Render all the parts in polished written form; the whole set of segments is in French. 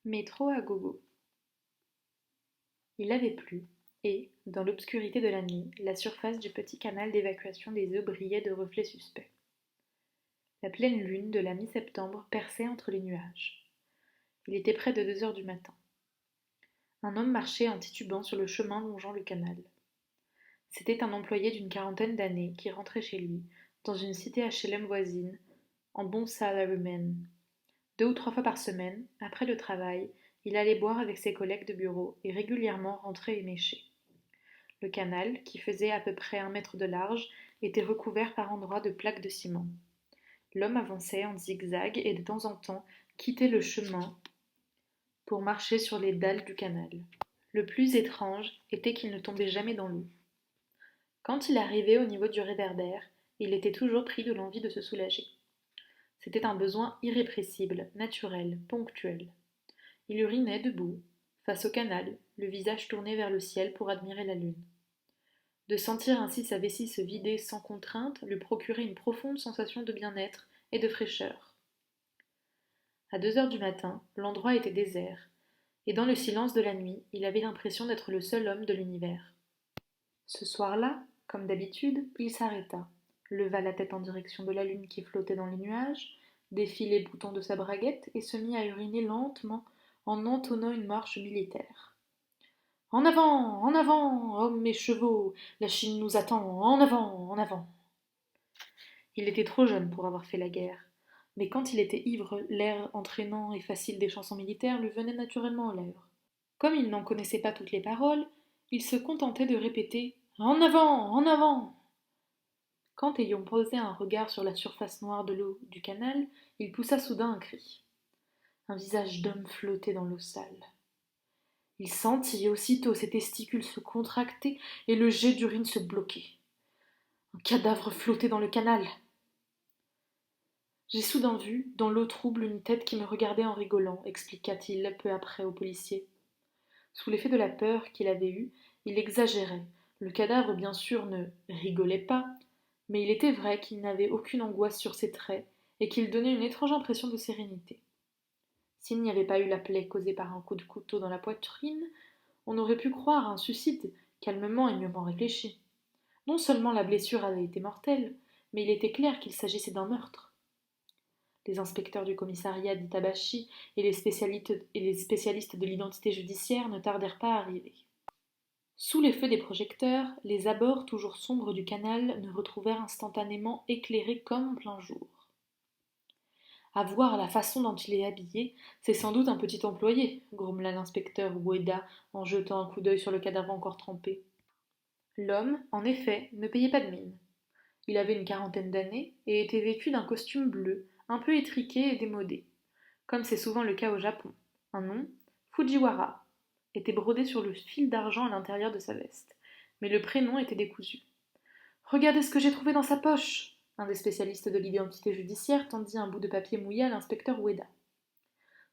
Métro à gogo. Il avait plu, et, dans l'obscurité de la nuit, la surface du petit canal d'évacuation des eaux brillait de reflets suspects. La pleine lune de la mi-septembre perçait entre les nuages. Il était près de 2 heures du matin. Un homme marchait en titubant sur le chemin longeant le canal. C'était un employé d'une quarantaine d'années qui rentrait chez lui, dans une cité HLM voisine, en bon salaryman. 2 ou 3 fois par semaine, après le travail, il allait boire avec ses collègues de bureau et régulièrement rentrait éméché. Le canal, qui faisait à peu près 1 mètre de large, était recouvert par endroits de plaques de ciment. L'homme avançait en zigzag et de temps en temps quittait le chemin pour marcher sur les dalles du canal. Le plus étrange était qu'il ne tombait jamais dans l'eau. Quand il arrivait au niveau du réverbère, il était toujours pris de l'envie de se soulager. C'était un besoin irrépressible, naturel, ponctuel. Il urinait debout, face au canal, le visage tourné vers le ciel pour admirer la lune. De sentir ainsi sa vessie se vider sans contrainte lui procurait une profonde sensation de bien-être et de fraîcheur. À 2 heures du matin, l'endroit était désert, et dans le silence de la nuit, il avait l'impression d'être le seul homme de l'univers. Ce soir-là, comme d'habitude, il s'arrêta, leva la tête en direction de la lune qui flottait dans les nuages, défit les boutons de sa braguette et se mit à uriner lentement en entonnant une marche militaire. En avant, hommes et chevaux, la Chine nous attend, en avant, en avant. Il était trop jeune pour avoir fait la guerre, mais quand il était ivre, l'air entraînant et facile des chansons militaires lui venait naturellement aux lèvres. Comme il n'en connaissait pas toutes les paroles, il se contentait de répéter en avant, en avant. Quand, ayant posé un regard sur la surface noire de l'eau du canal, il poussa soudain un cri. Un visage d'homme flottait dans l'eau sale. Il sentit aussitôt ses testicules se contracter et le jet d'urine se bloquer. Un cadavre flottait dans le canal. J'ai soudain vu, dans l'eau trouble, une tête qui me regardait en rigolant, expliqua-t-il peu après au policier. Sous l'effet de la peur qu'il avait eue, il exagérait. Le cadavre, bien sûr, ne rigolait pas, mais il était vrai qu'il n'avait aucune angoisse sur ses traits et qu'il donnait une étrange impression de sérénité. S'il n'y avait pas eu la plaie causée par un coup de couteau dans la poitrine, on aurait pu croire à un suicide, calmement et mûrement réfléchi. Non seulement la blessure avait été mortelle, mais il était clair qu'il s'agissait d'un meurtre. Les inspecteurs du commissariat d'Itabashi et les spécialistes de l'identité judiciaire ne tardèrent pas à arriver. Sous les feux des projecteurs, les abords toujours sombres du canal ne retrouvèrent instantanément éclairés comme en plein jour. À voir la façon dont il est habillé, c'est sans doute un petit employé, grommela l'inspecteur Ueda en jetant un coup d'œil sur le cadavre encore trempé. L'homme, en effet, ne payait pas de mine. Il avait une quarantaine d'années et était vêtu d'un costume bleu, un peu étriqué et démodé, comme c'est souvent le cas au Japon. Un nom, Fujiwara, était brodé sur le fil d'argent à l'intérieur de sa veste, mais le prénom était décousu. Regardez ce que j'ai trouvé dans sa poche. Un des spécialistes de l'identité judiciaire tendit un bout de papier mouillé à l'inspecteur Ueda.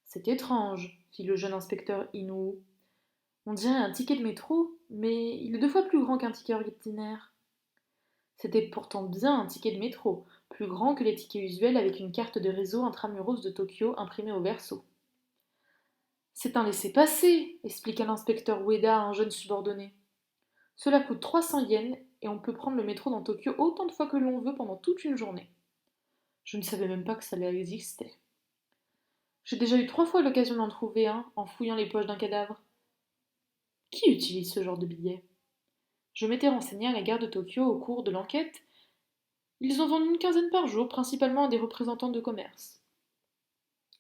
C'est étrange, fit le jeune inspecteur Inoue. On dirait un ticket de métro, mais il est 2 fois plus grand qu'un ticket ordinaire. C'était pourtant bien un ticket de métro, plus grand que les tickets usuels avec une carte de réseau intramuros de Tokyo imprimée au verso. C'est un laissez-passer, expliqua l'inspecteur Ueda à un jeune subordonné. Cela coûte 300 yens et on peut prendre le métro dans Tokyo autant de fois que l'on veut pendant toute une journée. Je ne savais même pas que cela existait. J'ai déjà eu 3 fois l'occasion d'en trouver un en fouillant les poches d'un cadavre. Qui utilise ce genre de billet? Je m'étais renseigné à la gare de Tokyo au cours de l'enquête. Ils en vendent une quinzaine par jour, principalement à des représentants de commerce.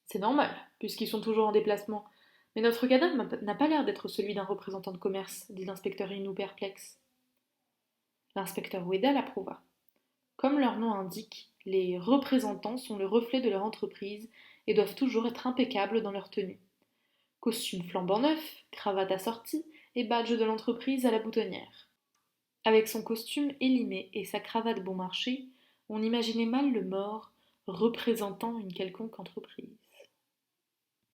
C'est normal, puisqu'ils sont toujours en déplacement. Mais notre cadavre n'a pas l'air d'être celui d'un représentant de commerce, dit l'inspecteur Inoue perplexe. L'inspecteur Ueda l'approuva. Comme leur nom indique, les représentants sont le reflet de leur entreprise et doivent toujours être impeccables dans leur tenue. Costume flambant neuf, cravate assortie et badge de l'entreprise à la boutonnière. Avec son costume élimé et sa cravate bon marché, on imaginait mal le mort représentant une quelconque entreprise.